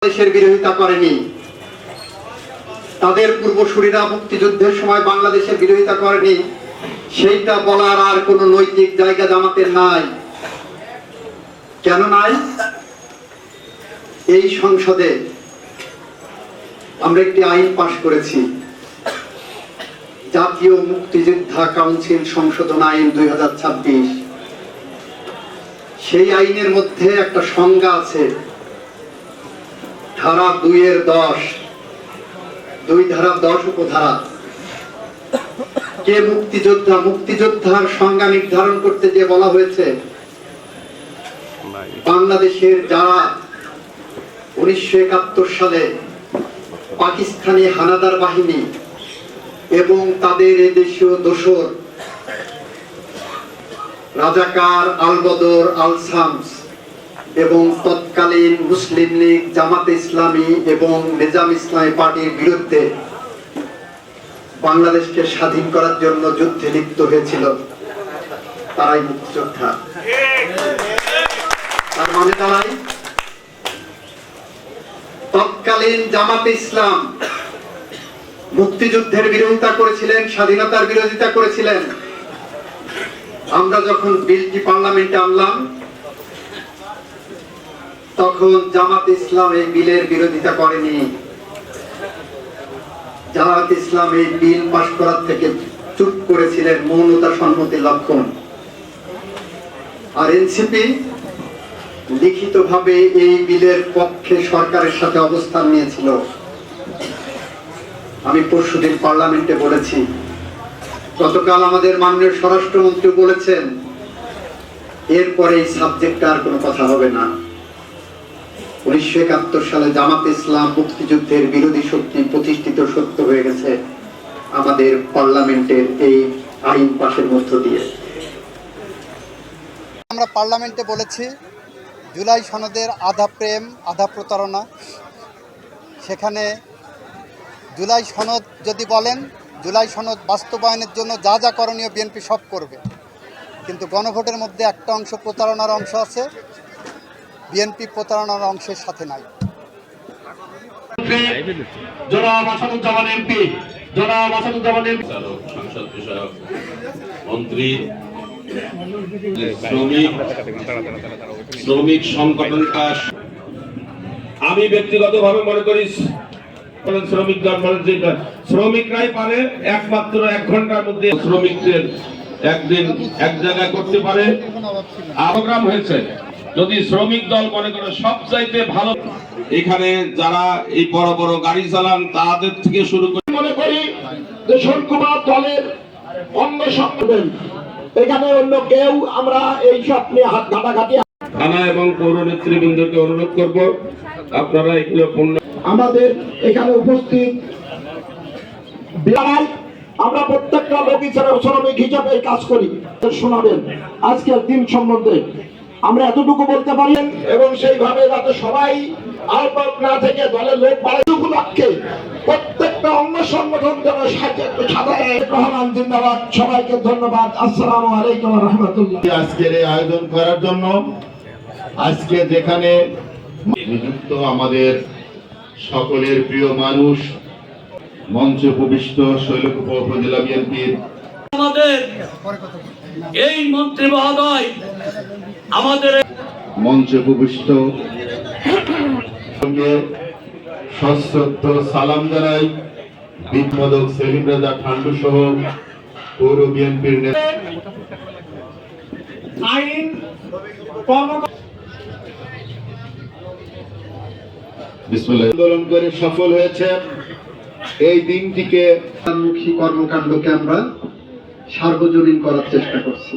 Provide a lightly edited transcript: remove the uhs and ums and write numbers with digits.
দেশের বিরোধিতা করেনি। তাদের পূর্বসূরীরা মুক্তিযুদ্ধের সময় বাংলাদেশের বিরোধিতা করেনি, সেইটা বলার আর কোনো নৈতিক জায়গা জামাতের নাই। কেন নাই? এই সংসদে আমরা একটি আইন পাশ করেছি, জাতীয় মুক্তিযোদ্ধা কাউন্সিল সংশোধন আইন 2026। সেই আইনের মধ্যে একটা সংজ্ঞা আছে, ধারা 2-10, 2 ধারা 10 উপধারা। কে মুক্তিযোদ্ধা? মুক্তিযোদ্ধার সংজ্ঞা নির্ধারণ করতে যে বলা হয়েছে, বাংলাদেশের যারা 1971 সালে পাকিস্তানি হানাদার বাহিনী এবং তাদের এদেশীয় দোসর রাজাকার, আল-বদর, আল-শামস এবং তৎকালীন মুসলিম লীগ, জামাতে ইসলামী এবং নিজাম ইসলামী পার্টির বিরুদ্ধে বাংলাদেশকে স্বাধীন করার জন্য যুদ্ধে লিপ্ত হয়েছিল, তারাই মুক্তিযোদ্ধা। তার মানে দাঁড়ায়, তৎকালীন জামাতে ইসলাম মুক্তিযুদ্ধের বিরোধিতা করেছিলেন, স্বাধীনতার বিরোধিতা করেছিলেন। আমরা যখন বিলটি পার্লামেন্টে আনলাম, তখন জামাত ইসলাম এই বিলের বিরোধিতা করেনি। জামাত ইসলাম এই বিল পাশ করার থেকে চুপ করেছিলেন, মৌনতা সম্মতির লক্ষণ। আর এনসিপি লিখিতভাবে এই বিলের পক্ষে সরকারের সাথে অবস্থান নিয়েছিল। আমি পরশুদিন পার্লামেন্টে বলেছি, গতকাল আমাদের মাননীয় স্বরাষ্ট্রমন্ত্রী বলেছেন, এরপরে এই সাবজেক্টে আর কোনো কথা হবে না। 1971 সালে জামাত ইসলাম মুক্তিযুদ্ধের বিরোধী শক্তি প্রতিষ্ঠিত সত্য হয়ে গেছে আমাদের পার্লামেন্টের এই আইন পাশের মধ্য দিয়ে। আমরা পার্লামেন্টে বলেছি, জুলাই সনদের আধা প্রেম আধা প্রতারণা। সেখানে জুলাই সনদ যদি বলেন, জুলাই সনদ বাস্তবায়নের জন্য যা যা করণীয় বিএনপি সব করবে, কিন্তু গণভোটের মধ্যে একটা অংশ প্রতারণার অংশ আছে, বিএনপি প্রতারণার অংশের সাথে নাই। জনাব আসাদুজ্জামান এমপি, জনাব আসাদুজ্জামান এমপি, সংসদ বিষয়ক মন্ত্রী, শ্রমিক সংগঠনটা, আমি ব্যক্তিগতভাবে মনে করি শ্রমিকরাই পারে একমাত্র 1 ঘন্টার মধ্যে শ্রমিকদের একদিন এক জায়গায় করতে পারে। প্রোগ্রাম হয়েছে, যদি শ্রমিক দল মনে করে সব চাইতে ভালো, এখানে যারা এই বড় বড় গাড়ি চালান তাদের থেকে শুরু করে মনে করি যে শঙ্কুমার দলের অন্য সংগঠন, এখানে অন্য কেউ আমরা এই সব নিয়ে হাত ঘাটাঘাটি। থানা এবং পৌর নেতৃবৃন্দকে অনুরোধ করব, আপনারা এগুলো আমাদের এখানে উপস্থিত আমরা প্রত্যেকটা লোক হিসেবে শ্রমিক হিসাবে কাজ করি, শোনাবেন আজকের দিন সম্বন্ধে। আমরা এতটুকু বলতে পারি এবং সেইভাবে যাতে সবাই আহ্বায়ক না থেকে দলের লোক বাড়াইটুকু লক্ষ্যে প্রত্যেকটা অঙ্গ সংগঠন যেন রহমান জিন্দাবাদ। সবাইকে ধন্যবাদ। আসসালামু আলাইকুম ওয়া রাহমাতুল্লাহ। আজকের এই আয়োজন করার জন্য, আজকে যেখানে নিযুক্ত আমাদের সকলের প্রিয় মানুষ, মঞ্চে উপবিষ্ট শৈলকুপা উপজেলা বিএনপির আমাদের এই মন্ত্রী মহোদয়, আমাদের মঞ্চে উপবিষ্ট সশ্রদ্ধ সালাম জানাই বিপ্লবক সেলিম রাজা ঠান্ডু সহ পৌর বিএনপির নেতা। আইন আন্দোলন করে সফল হয়েছে। এই দিনটিকে মুখী কর্মকাণ্ডকে আমরা সার্বজনীন করার চেষ্টা করছি।